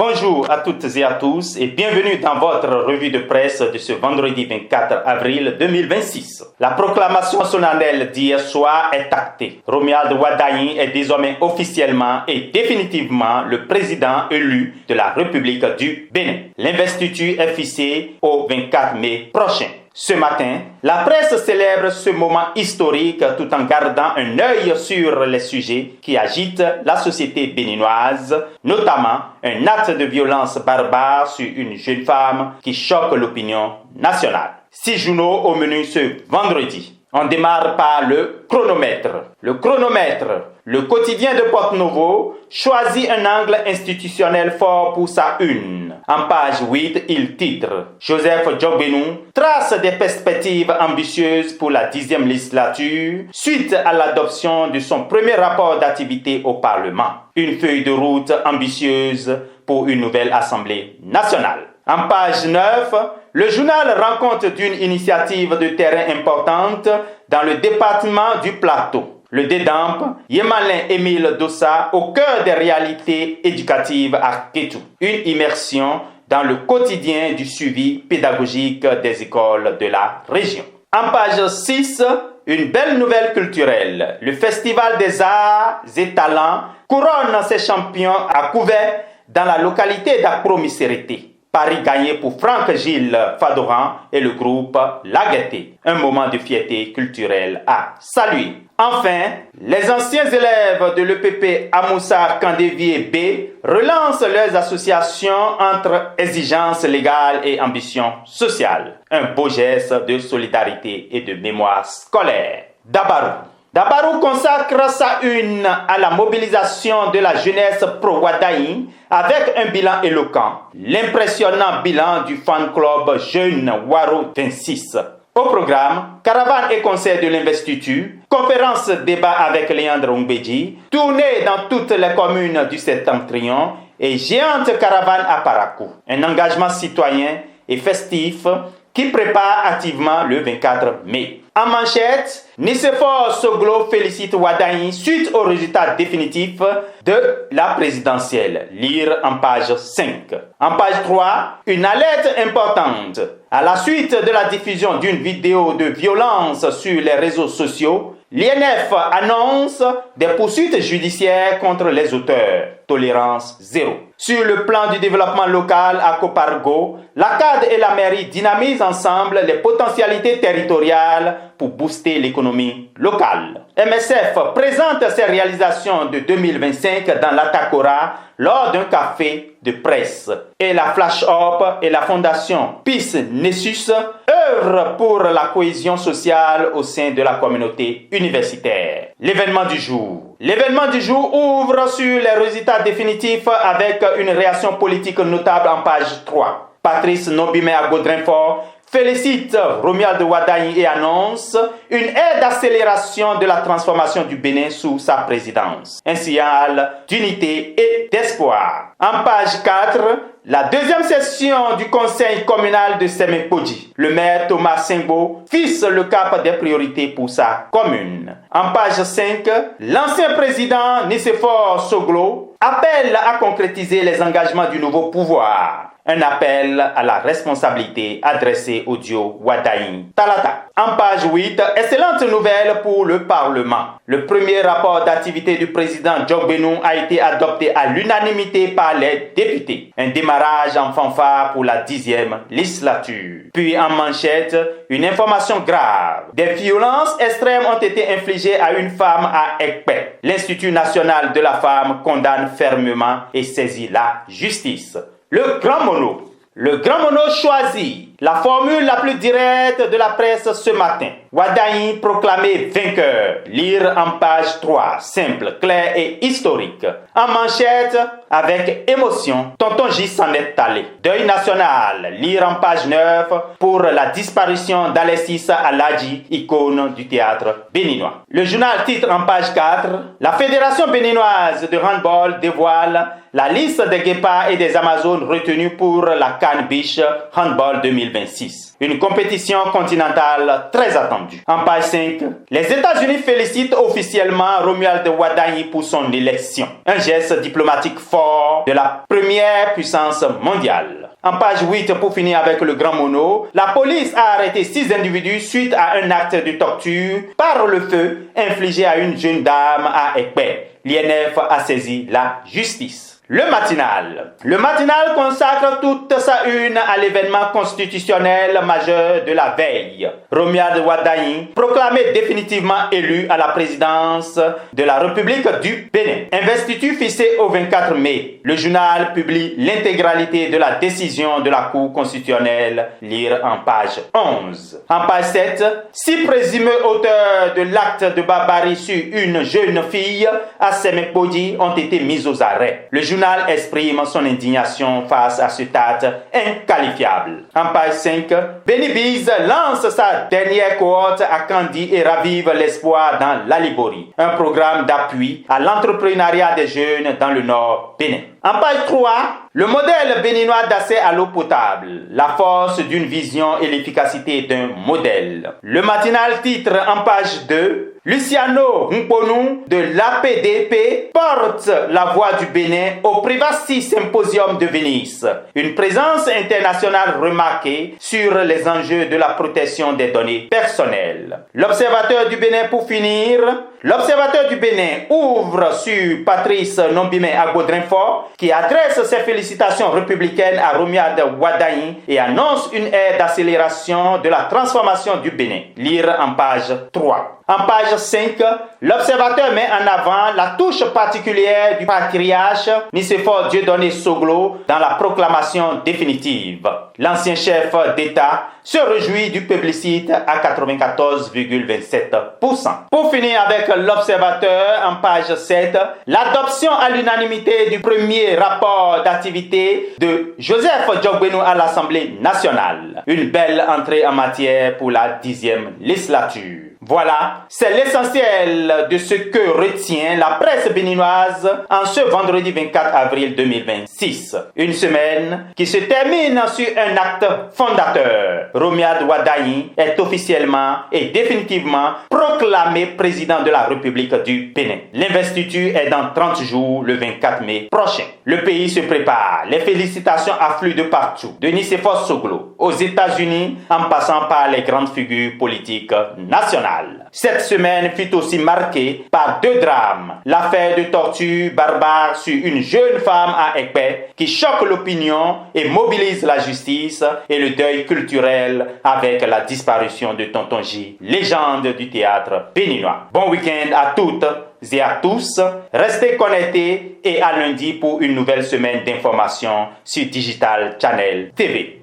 Bonjour à toutes et à tous et bienvenue dans votre revue de presse de ce vendredi 24 avril 2026. La proclamation solennelle d'hier soir est actée. Romuald Wadayin est désormais officiellement et définitivement le président élu de la République du Bénin. L'investiture est fixée au 24 mai prochain. Ce matin, la presse célèbre ce moment historique tout en gardant un œil sur les sujets qui agitent la société béninoise, notamment un acte de violence barbare sur une jeune femme qui choque l'opinion nationale. 6 journaux au menu ce vendredi. On démarre par le chronomètre. Le quotidien de Porte-Novo choisit un angle institutionnel fort pour sa une. En page 8, il titre « Joseph Djogbenou trace des perspectives ambitieuses pour la 10e législature suite à l'adoption de son premier rapport d'activité au Parlement. Une feuille de route ambitieuse pour une nouvelle Assemblée nationale. » En page 9, le journal rend compte d'une initiative de terrain importante dans le département du Plateau. Le DEDAMP, Yemalin Émile Dossa, au cœur des réalités éducatives à Kétou. Une immersion dans le quotidien du suivi pédagogique des écoles de la région. En page 6, une belle nouvelle culturelle. Le Festival des Arts et Talents couronne ses champions à couvert dans la localité d'Apromissérité. Paris gagné pour Franck-Gilles Fadoran et le groupe La Gaîté. Un moment de fierté culturelle à saluer. Enfin, les anciens élèves de l'EPP Amoussa Kandévié B relancent leurs associations entre exigences légales et ambition sociale. Un beau geste de solidarité et de mémoire scolaire. Dabarou consacre sa une à la mobilisation de la jeunesse pro-Wadayin avec un bilan éloquent, l'impressionnant bilan du fan club Jeune Waro 26. Au programme, caravane et concert de l'investiture, conférence débat avec Léandre Ombedji, tournée dans toutes les communes du Septentrion et géante caravane à Parakou. Un engagement citoyen et festif qui prépare activement le 24 mai. En manchette, Nicéphore Soglo félicite Wadayin suite au résultat définitif de la présidentielle. Lire en page 5. En page 3, une alerte importante. À la suite de la diffusion d'une vidéo de violence sur les réseaux sociaux, l'INF annonce des poursuites judiciaires contre les auteurs. Tolérance zéro. Sur le plan du développement local à Copargo, la CAD et la mairie dynamisent ensemble les potentialités territoriales pour booster l'économie locale. MSF présente ses réalisations de 2025 dans l'Atakora lors d'un café de presse. Et la Flash Up et la fondation Peace Nessus œuvrent pour la cohésion sociale au sein de la communauté universitaire. L'événement du jour. L'événement du jour ouvre sur les résultats définitifs avec une réaction politique notable en page 3. Patrice Nobime à Gaudrinfort félicite Romuald Wadayin et annonce une aide d'accélération de la transformation du Bénin sous sa présidence. Un signal d'unité et d'espoir. En page 4, la deuxième session du conseil communal de Sémépodji. Le maire Thomas Singbo fixe le cap des priorités pour sa commune. En page 5, l'ancien président Nicéphore Soglo appelle à concrétiser les engagements du nouveau pouvoir. Un appel à la responsabilité adressé au duo Wadayin Talata. En page 8, excellente nouvelle pour le Parlement. Le premier rapport d'activité du président Djogbenou a été adopté à l'unanimité par les députés. Un démarrage en fanfare pour la 10e législature. Puis en manchette, une information grave. Des violences extrêmes ont été infligées à une femme à Ekpé. L'Institut national de la femme condamne fermement et saisit la justice. Le Grand Mono choisit la formule la plus directe de la presse ce matin. Wadayin proclamé vainqueur. Lire en page 3. Simple, clair et historique. En manchette, avec émotion, Tonton J s'en est allé. Deuil national. Lire en page 9 pour la disparition d'Alexis Aladji, icône du théâtre béninois. Le journal titre en page 4. La Fédération béninoise de handball dévoile la liste des guépards et des amazones retenus pour la CAN Beach Handball 2026. Une compétition continentale très attendue. En page 5, les États-Unis félicitent officiellement Romuald Wadagni pour son élection. Un geste diplomatique fort de la première puissance mondiale. En page 8, pour finir avec le grand mono, la police a arrêté 6 individus suite à un acte de torture par le feu infligé à une jeune dame à Ekpe. L'INF a saisi la justice. Le matinal. Le matinal consacre toute sa une à l'événement constitutionnel majeur de la veille. Romuald Wadagni, proclamé définitivement élu à la présidence de la République du Bénin. Investiture fixée au 24 mai. Le journal publie l'intégralité de la décision de la Cour constitutionnelle. Lire en page 11. En page 7, 6 présumés auteurs de l'acte de barbarie sur une jeune fille à Semekpodi ont été mis aux arrêts. Le journal exprime son indignation face à cet acte inqualifiable. En page 5, Benny Biz lance sa dernière cohorte à Kandi et ravive l'espoir dans l'Alibori, un programme d'appui à l'entrepreneuriat des jeunes dans le nord Bénin. En page 3, le modèle béninois d'accès à l'eau potable, la force d'une vision et l'efficacité d'un modèle. Le matinal titre en page 2, Luciano Mponu de l'APDP porte la voix du Bénin au Privacy Symposium de Venise. Une présence internationale remarquée sur les enjeux de la protection des données personnelles. L'Observateur du Bénin pour finir. L'Observateur du Bénin ouvre sur Patrice Nombimé Agodrinfort qui adresse ses félicitations républicaines à Romuald Wadagni et annonce une ère d'accélération de la transformation du Bénin. Lire en page 3. En page 5, l'Observateur met en avant la touche particulière du patriarche Nicéphore Dieudonné Soglo dans la proclamation définitive. L'ancien chef d'État se réjouit du plébiscite à 94,27%. Pour finir avec l'Observateur, en page 7, l'adoption à l'unanimité du premier rapport d'activité de Joseph Diogbeno à l'Assemblée nationale. Une belle entrée en matière pour la 10e législature. Voilà, c'est l'essentiel de ce que retient la presse béninoise en ce vendredi 24 avril 2026. Une semaine qui se termine sur un acte fondateur. Romuald Wadagni est officiellement et définitivement proclamé président de la République du Bénin. L'investiture est dans 30 jours, le 24 mai prochain. Le pays se prépare. Les félicitations affluent de partout. De Nicéphore Soglo aux États-Unis en passant par les grandes figures politiques nationales. Cette semaine fut aussi marquée par 2 drames. L'affaire de torture barbare sur une jeune femme à Ekpe qui choque l'opinion et mobilise la justice et le deuil culturel avec la disparition de Tonton J, légende du théâtre béninois. Bon week-end à toutes et à tous. Restez connectés et à lundi pour une nouvelle semaine d'information sur Digital Channel TV.